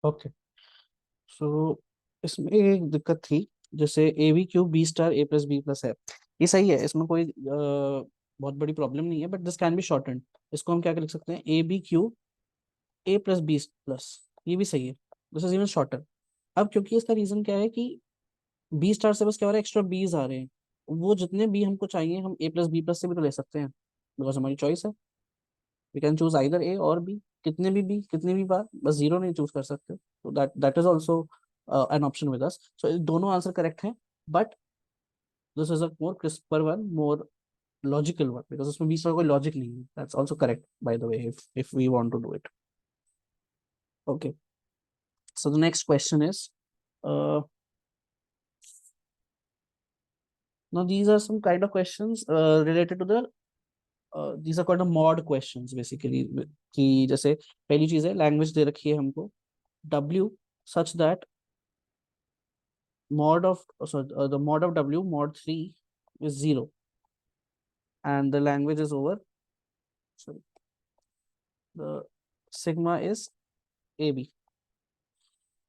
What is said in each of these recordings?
Okay. सो इसमें एक दिक्कत थी, जैसे A B cube B star A plus B plus है। ये सही है, इसमें कोई बहुत बड़ी प्रॉब्लम नहीं है, but this can be shortened. इसको हम क्या लिख सकते हैं, A B cube A plus B plus. ये भी सही है, दिस इज इवन शॉर्टर। अब क्योंकि इसका रीजन क्या है कि बी स्टार से बस क्या हो रहा है, एक्स्ट्रा बीज आ रहे हैं। वो जितने बी हमको चाहिए हम ए प्लस बी प्लस से भी तो ले सकते हैं, बिकॉज हमारी चॉइस है। वी कैन चूज आइदर ए और बी, कितने भी बी कितने भी बार, बस जीरो नहीं चूज कर सकते। तो that is also an option with us. So दोनों आंसर करेक्ट हैं, but this is a more crisper one, more logical one, because उसमें बीच में कोई लॉजिक नहीं है। That's also correct by the way, if we want to do it. Okay, so the next question is, now these are some kind of questions related to the these are called the mod questions basically। कि जैसे पहली चीज है, language दे रखी है हमको w such that mod of the mod of w mod 3 is 0 and the language is over, sorry, the sigma is ab।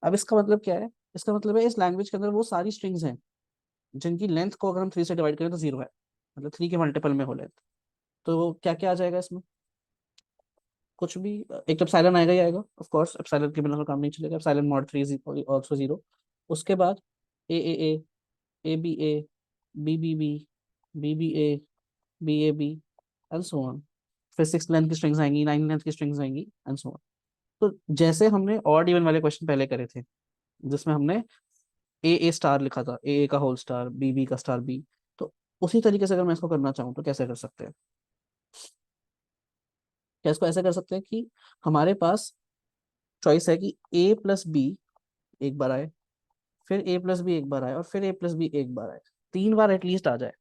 अब इसका मतलब क्या है, इसका मतलब है इस लैंग्वेज के अंदर वो सारी स्ट्रिंग्स हैं जिनकी लेंथ को अगर हम 3 से डिवाइड करें तो 0 है, मतलब 3 के मल्टीपल में हो लेंथ। तो क्या क्या आ जाएगा इसमें, कुछ भी। एक तो एप्सिलॉन आएगा ही आएगा, ऑफ कोर्स एप्सिलॉन के बिना तो काम नहीं चलेगा। Epsilon mod 3 is also 0। उसके बाद A B A, B B B, B B A, B A B, and so on. फिर 6 लेंथ की स्ट्रिंग्स आएंगी, 9 लेंथ की स्ट्रिंग्स आएंगी, एंड सो ऑन। तो जैसे हमने ऑड इवन वाले क्वेश्चन पहले करे थे, जिसमें हमने ए स्टार लिखा था, ए का होल स्टार, बी का स्टार बी, तो उसी तरीके से अगर मैं इसको करना चाहूँ तो कैसे कर सकते हैं। क्या इसको ऐसे कर सकते हैं कि हमारे पास चॉइस है कि ए प्लस बी एक बार आए, फिर ए प्लस बी एक बार आए, और फिर ए प्लस बी एक बार आए, 3 बार एटलीस्ट आ जाए,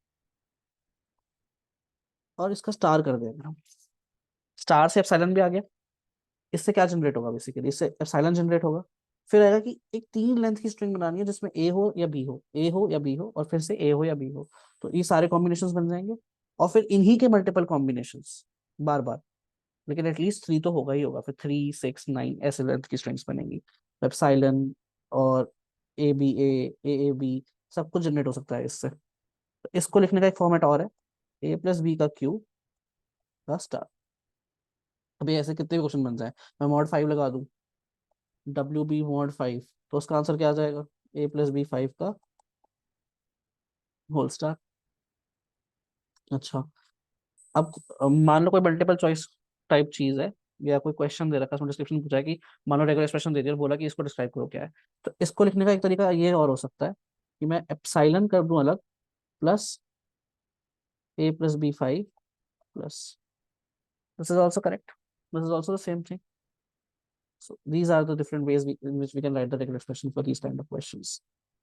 और इसका स्टार कर दें अगर हम। स्टार से एप्सिलॉन भी आ गया, इससे क्या जनरेट होगा, बेसिकली इससे एप्सिलॉन जनरेट होगा। फिर आएगा कि एक 3 लेंथ की स्ट्रिंग बनानी है जिसमें ए हो या बी हो, ए हो या बी हो, और फिर से ए हो या बी हो। तो ये सारे कॉम्बिनेशंस बन जाएंगे, और फिर इन्हीं के मल्टीपल कॉम्बिनेशंस बार बार। लेकिन एटलीस्ट 3 तो होगा ही होगा, फिर 3 6 9 ऐसे लेंथ की स्ट्रिंग्स बनेंगी। एप्सिलॉन और ए बी सब कुछ जनरेट हो सकता है इससे। तो इसको लिखने का एक फॉर्मेट और है, ए प्लस बी का क्यूब का स्टार। अभी ऐसे कितने भी क्वेश्चन बन जाए, मैं मॉड 5 लगा दूं, डब्ल्यू बी मॉड 5, तो उसका आंसर क्या आ जाएगा, ए प्लस बी 5 का होल स्टार। अच्छा, अब मान लो कोई मल्टीपल चॉइस टाइप चीज है, या कोई क्वेश्चन दे रखा है, उसमें डिस्क्रिप्शन पूछा है कि मान लो रेगुलर एक्सप्रेशन दे दिया और बोला कि इसको डिस्क्राइब करो क्या है। तो इसको लिखने का एक तरीका ये और हो सकता है कि मैं एप्सिलॉन कर दूं अलग, plus A plus B 5 plus, this is also correct, this is also the same thing. So these are the different ways in which we can write the regular expression for these kind of questions.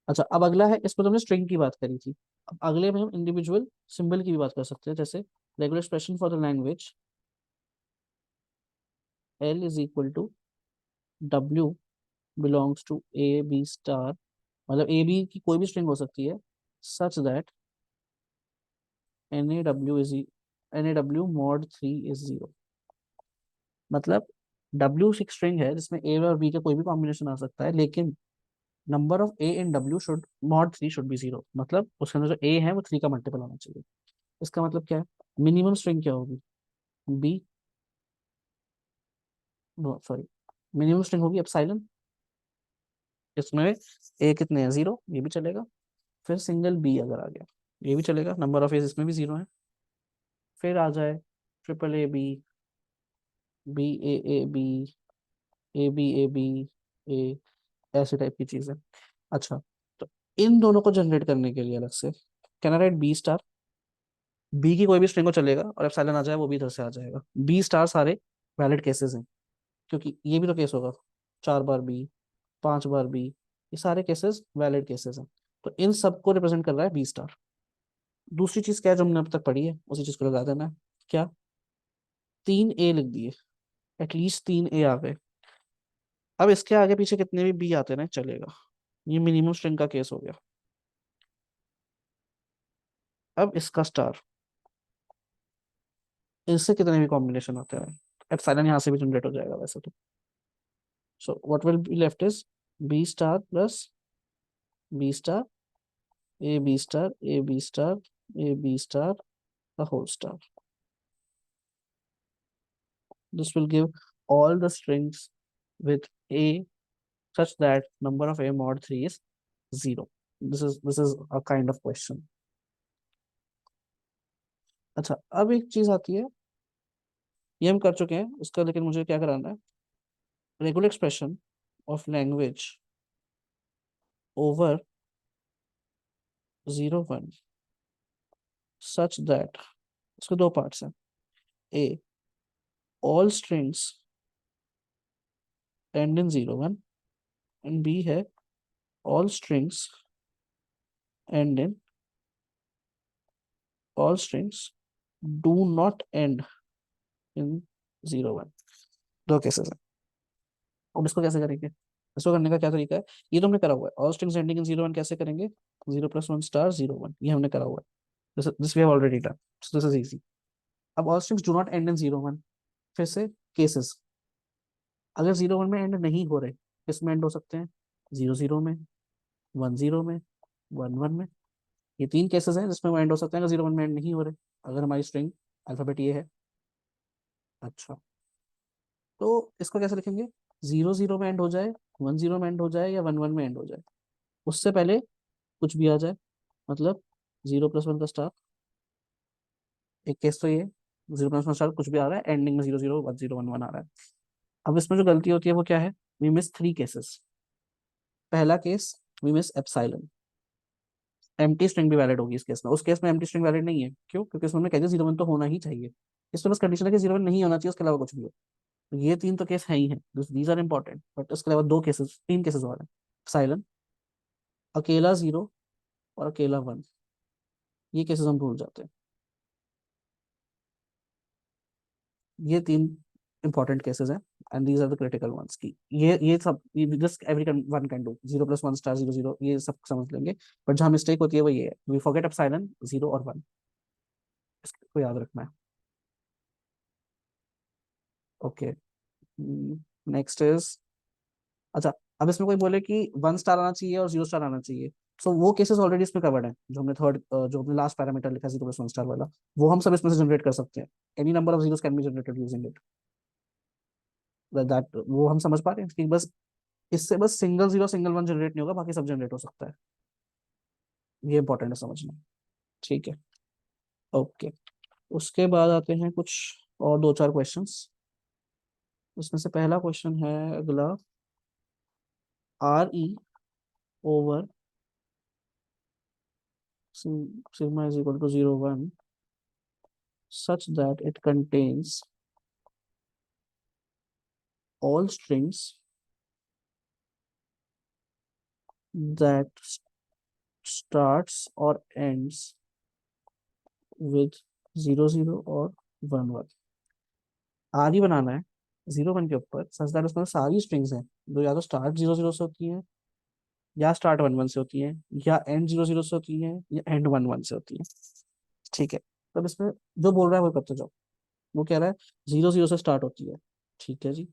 अच्छा, अब अगला है, इसमें तो हमने string की बात करी थी। अब अगले में हम इंडिविजुअल सिंबल की भी बात कर सकते हैं, जैसे regular expression for the language L is equal to W belongs to A B star, मतलब ए बी की कोई भी स्ट्रिंग हो सकती है, such that N A W mod 3 is 0। मतलब W एक स्ट्रिंग है जिसमें ए और बी का कोई भी कॉम्बिनेशन आ सकता है, लेकिन number of A in W should mod 3 should be 0। मतलब उसके अंदर जो ए है वो 3 का मल्टीपल होना चाहिए। इसका मतलब क्या है, मिनिमम स्ट्रिंग क्या होगी, बी, सॉरी, मिनिमम स्ट्रिंग होगी एप्सिलॉन। इसमें ए कितने हैं, 0, ये भी चलेगा। फिर सिंगल बी अगर आ गया, ये भी चलेगा, नंबर ऑफ एज इसमें भी 0 है। फिर आ जाए triple A B, B A B, A B, A, ऐसे टाइप की चीज है। अच्छा, तो इन दोनों को जनरेट करने के लिए अलग से can I write B star. B की कोई भी स्ट्रिंग को चलेगा, और एप्सिलॉन आ जाए वो भी इधर से आ जाएगा। बी स्टार सारे वैलिड केसेस हैं, क्योंकि ये भी तो केस होगा, 4 बार बी, 5 बार बी, ये सारे केसेस वैलिड केसेस हैं। तो इन सबको रिप्रेजेंट कर रहा है बी स्टार। दूसरी चीज क्या है जो हमने अब तक पढ़ी है, उसी चीज को लगा देना है। क्या, 3 ए लिख दिए, एटलीस्ट 3 ए आ गए। अब इसके आगे पीछे कितने भी बी आते ना चलेगा, ये मिनिमम स्ट्रिंग का केस हो गया। अब इसका स्टार, इससे कितने भी कॉम्बिनेशन आते हैं, एप्सिलॉन यहाँ से भी जनरेट हो जाएगा वैसे तो। So what will be left is B star plus B star, A B star, A B star, A B star, the whole star. This will give all the strings with A such that number of A mod 3 is 0. This is a kind of question. अच्छा, अब एक चीज आती है, ये हम कर चुके हैं उसका, लेकिन मुझे क्या कराना है, regular expression of language over 0 1 such that, इसके दो पार्ट्स हैं, A all strings end in 0 1 and B है all strings end in all strings do not end in 0 1। दो केसेस है। अब इसको कैसे करेंगे, इसको करने का क्या तरीका है, ये तो हमने करा हुआ है, all strings ending in 0 1 कैसे करेंगे, 0 + 1 star 0 1, ये हमने करा हुआ है, this we have already done, so this is easy। अब all strings do not end in 0 1, फिर से केसेस, अगर 0 1 में एंड नहीं हो रहे, किसमें एंड हो सकते हैं, 0 0 में, 1 0 में, 1 1 में, ये तीन केसेस हैं जिसमें वो एंड हो सकते हैं अगर 0 1 में एंड नहीं हो रहे, अगर हमारी स्ट्रिंग अल्फाबेट ये है। अच्छा, तो इसको कैसे लिखेंगे, 0 0 में एंड हो जाए, 1 0 में एंड हो जाए, या 1 1 में एंड हो जाए, उससे पहले कुछ भी आ जाए, मतलब 0 + 1 का स्टार, एक केस तो ये 0 + 1 स्टार कुछ भी आ रहा है, एंडिंग में 0 0 1 0 1 1 आ रहा है। अब इसमें जो गलती होती है वो क्या है, वी मिस 3 केसेस। पहला case, we miss epsilon, empty string भी वैलिड होगी इस केस में, उस केस में एम्प्टी स्ट्रिंग वैलिड नहीं है, क्यों, क्योंकि उसमें कहते हैं 0 1 तो होना ही चाहिए, इसमें बस कंडीशन है कि 0 1 नहीं होना चाहिए, उसके अलावा कुछ भी हो। तो ये तीन तो केस है ही है, दीज आर इंपॉर्टेंट, बट उसके अलावा दो केसेस, तीन केसेस और हैं, साइलेंट, अकेला 0 और अकेला 1, ये केसेस हम भूल जाते हैं। ये तीन इंपॉर्टेंट केसेस हैं, and these are the critical ones की, ये सब this everyone can do, 0 + 1 star 0 0, ये सब समझ लेंगे, बट जहाँ मिस्टेक होती है वो ये है, वी फॉरगेट एप्सिलॉन 0 और 1, इसको याद रखना है। ओके, नेक्स्ट इज, अच्छा, अब इसमें कोई बोले कि 1 स्टार आना चाहिए और 0 स्टार आना चाहिए, सो वो केसेस ऑलरेडी इसमें कवर्ड है, जो हमने थर्ड, जो हमने लास्ट पैरामीटर लिखा 0 + 1 स्टार वाला, वो हम सब इसमें से जनरेट कर सकते हैं, any number of zeros can be generated using it, that वो हम समझ पा रहे हैं कि बस इससे बस सिंगल 0 सिंगल 1 जनरेट नहीं होगा, बाकी सब जनरेट हो सकता है, ये इंपॉर्टेंट है समझना। ठीक है, ओके, उसके बाद आते हैं कुछ और दो चार क्वेश्चंस, उसमें से पहला क्वेश्चन है अगला, RE over sigma is equal to 0 1 such that it contains all strings that starts or ends with 0 0 और 1 1। आर ही बनाना है 0 1 के ऊपर, सच दैट उसमें सारी स्ट्रिंग्स हैं जो या तो स्टार्ट 0 0 से होती हैं, या स्टार्ट 1 1 से होती हैं, या एंड 0 0 से होती हैं, या एंड 1 1 से होती हैं। ठीक है, तब इसमें जो बोल रहा है वो करते जाओ, वो कह रहा है 0 0 से स्टार्ट होती है, ठीक है जी,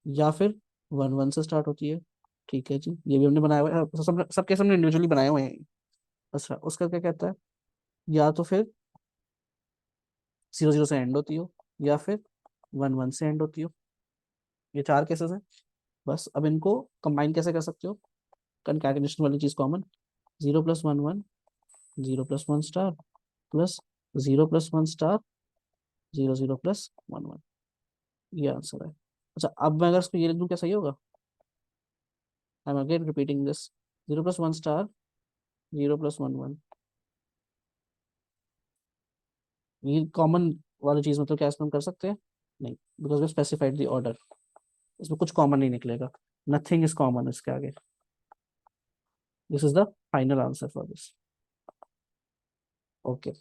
या फिर 1 1 से स्टार्ट होती है, ठीक है जी, ये भी हमने बनाया हुआ है, सब केस हमने इंडिविजुअली बनाए हुए हैं। अच्छा, उसका क्या कहता है, या तो फिर 0 0 से एंड होती हो, या फिर 1 1 से एंड होती हो, ये चार केसेस हैं। बस अब इनको कंबाइन कैसे कर सकते हो, कंकैटिनेशन वाली चीज कॉमन, 0 + 1 1, 0 + 1 स्टार प्लस 0 + 1 स्टार, 0 0 + 1 1, ये आंसर है। अच्छा, अब मैं अगर इसको ये लिख दूं क्या सही होगा, I am again repeating this, 0 + 1 star, 0 + 1 1, ये कॉमन वाली चीज मतलब क्या इसमें हम कर सकते हैं, नहीं, because we specified the order, इसमें कुछ कॉमन नहीं निकलेगा, नथिंग इज कॉमन इसके आगे, this is the final answer for this. Okay,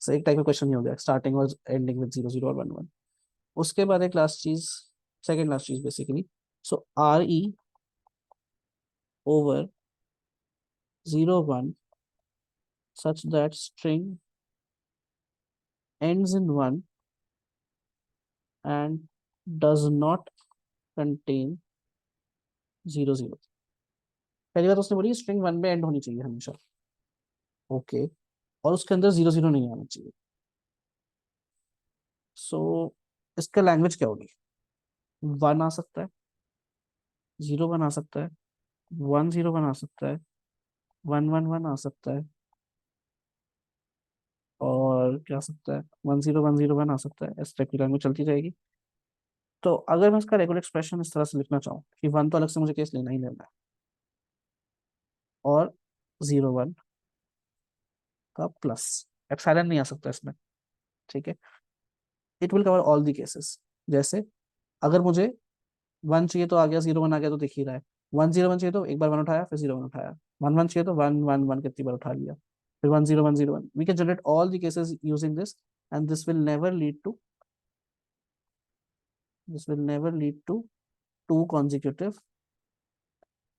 so एक टाइप का क्वेश्चन ही हो गया, स्टार्टिंग और एंडिंग विद 0 0 और 1 1। उसके बाद एक लास्ट चीज, सेकेंड लास्ट चीज basically, so RE over 0 1 such that string ends in 1 and does not contain zero zero. पहली बात उसने बोली स्ट्रिंग वन में एंड होनी चाहिए हमेशा। ओके। और उसके अंदर जीरो जीरो नहीं आना चाहिए। सो इसका लैंग्वेज क्या होगी? वन आ सकता है, जीरो वन आ सकता है, वन जीरो वन आ सकता है, वन वन वन आ सकता है, और क्या आ सकता है, one zero one zero one आ सकता है। इस टाइप की लैंग्वेज चलती रहेगी। तो अगर मैं इसका रेगुलर एक्सप्रेशन इस तरह से लिखना चाहूँ कि वन तो अलग से मुझे केस लेना ही लेना है, और जीरो वन का प्लस, एप्सिलॉन नहीं आ सकता इसमें। ठीक है। It will cover all the cases. जैसे अगर मुझे वन चाहिए तो आ गया, जीरो वन आ गया तो दिख ही रहा है। वन जीरो वन चाहिए तो एक बार वन उठाया, फिर जीरो वन उठाया। वन वन चाहिए तो वन वन वन कितनी बार उठा लिया, फिर one zero one. We can generate all the cases using this, and this will never lead to two consecutive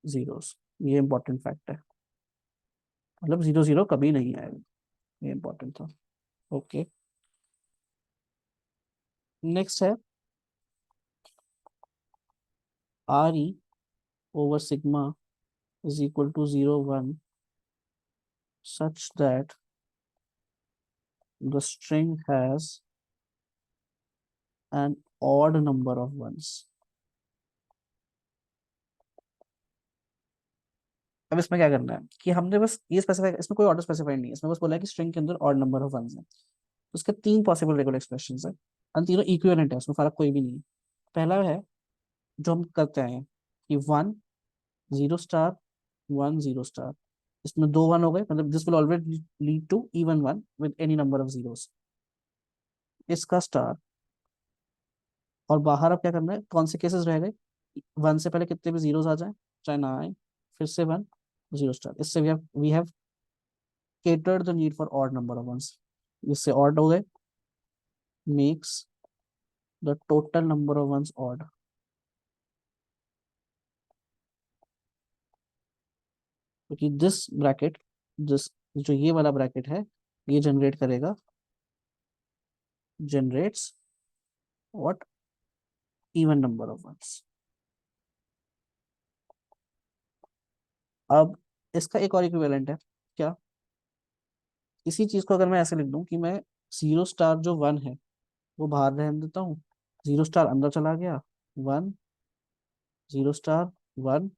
zeros. ये इंपॉर्टेंट फैक्ट है। मतलब जीरो जीरो कभी नहीं आएगा। ये इंपॉर्टेंट था। ओके। नेक्स्ट है R E over sigma is equal to zero one such that the string has an odd number of ones. अब इसमें क्या करना है कि हमने बस ये स्पेसिफाई, इसमें कोई ऑर्डर स्पेसिफाइड नहीं है, इसमें बस बोला है कि स्ट्रिंग के अंदर ऑड नंबर ऑफ वंस हैं। तो उसके तीन पॉसिबल रेगुलर एक्सप्रेशंस है, और तीनों इक्विवेलेंट है, उसमें फर्क कोई भी नहीं है। पहला है जो हम करते हैं कि one zero star one zero star, इसमें दो वन हो गए, मतलब this will always lead to even one with any number of zeros. इसका स्टार। और बाहर अब क्या करना है, कौन से केसेस रह गए, वन से पहले कितने भी जीरोस आ जाए चाहे ना आए, फिर से वन जीरो स्टार। इससे we have catered the need for odd number of ones। इससे odd हो गए, makes the total number of ones odd। क्योंकि दिस ब्रैकेट, दिस जो ये वाला ब्रैकेट है, ये जनरेट करेगा, generates what, even number of ones. अब इसका एक और इक्विवेलेंट है क्या, इसी चीज को अगर मैं ऐसे लिख दूं कि मैं जीरो स्टार जो वन है वो बाहर रहने देता हूँ, जीरो स्टार अंदर चला गया, one zero star one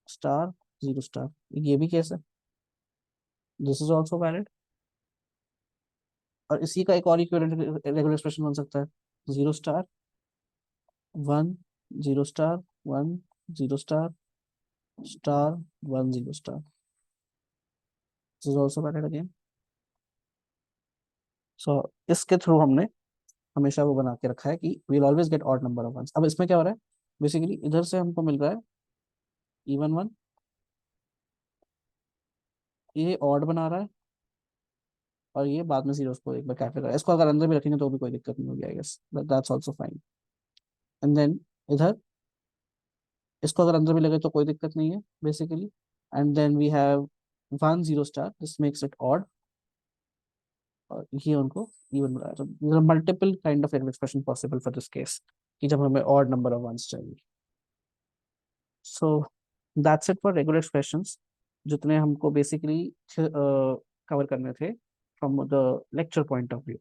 star zero star, ये भी केस है, दिस इज ऑल्सो वैलिड। और इसी का एक और इक्विवेलेंट रेगुलर एक्सप्रेशन बन सकता है, zero star one zero star one zero star star one zero star, this is also valid again. So इसके थ्रू हमने हमेशा वो बना के रखा है कि we will always get odd number of ones. अब इसमें क्या हो रहा है, बेसिकली इधर से हमको मिल रहा है इवन वन, ये ऑड बना रहा है, और ये बाद में जीरो को एक बार कैफे कर रहा है। इसको अगर अंदर भी रखेंगे तो भी कोई दिक्कत नहीं होगी, I guess that's also fine. And then इधर इसको अगर अंदर भी लगे तो कोई दिक्कत नहीं है basically. And then we have one zero star, this makes it odd, और ये उनको इवन बनाया। तो multiple kind of expression possible for this case, कि जब हमें ऑड नंबर ऑफ वंस चाहिए। So that's it for regular expressions, जितने हमको बेसिकली कवर करने थे from the lecture point of view.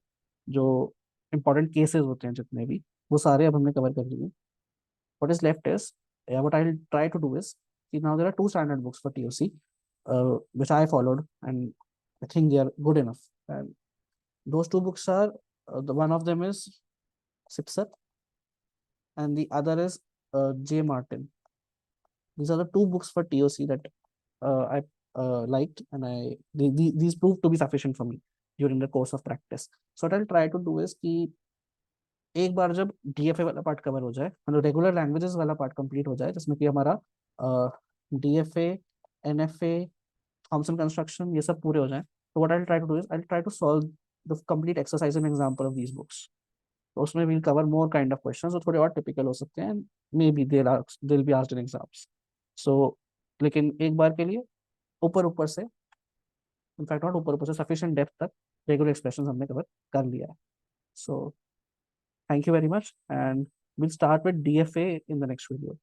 जो इंपॉर्टेंट केसेस होते हैं जितने भी, वो सारे अब हमने कवर कर लिए। What is left is, what I will try to do is, now there are two standard books for TOC, which I followed, and I think they are good enough. And those two books are, the one of them is Sipsat, and the other is J. Martin. These are the two books for TOC that I liked, and these proved to be sufficient for me during the course of practice. So what I'll try to do is कि एक बार जब DFA वाला part cover हो जाए, मतलब regular languages वाला part complete हो जाए, जिसमें कि हमारा DFA, NFA, थॉमसन कंस्ट्रक्शन, ये सब पूरे हो जाए, तो what I try to do is I try to solve the complete exercise and example of these books. तो उसमें we'll cover more kind of questions, जो थोड़े और टिपिकल हो सकते हैं, maybe they be asked in exams. So लेकिन एक बार के लिए ऊपर ऊपर से, इनफैक्ट नॉट ऊपर ऊपर से, सफिशिएंट डेप्थ तक रेगुलर एक्सप्रेशन हमने कवर कर लिया है। सो thank you very much, and we'll start with DFA in the next video.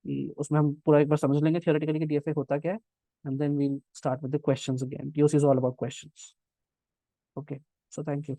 कि उसमें हम पूरा एक बार समझ लेंगे थियोरेटिकली कि डीएफए होता क्या है, and then we'll start with the questions again. DOC is all about questions. Okay, so thank you.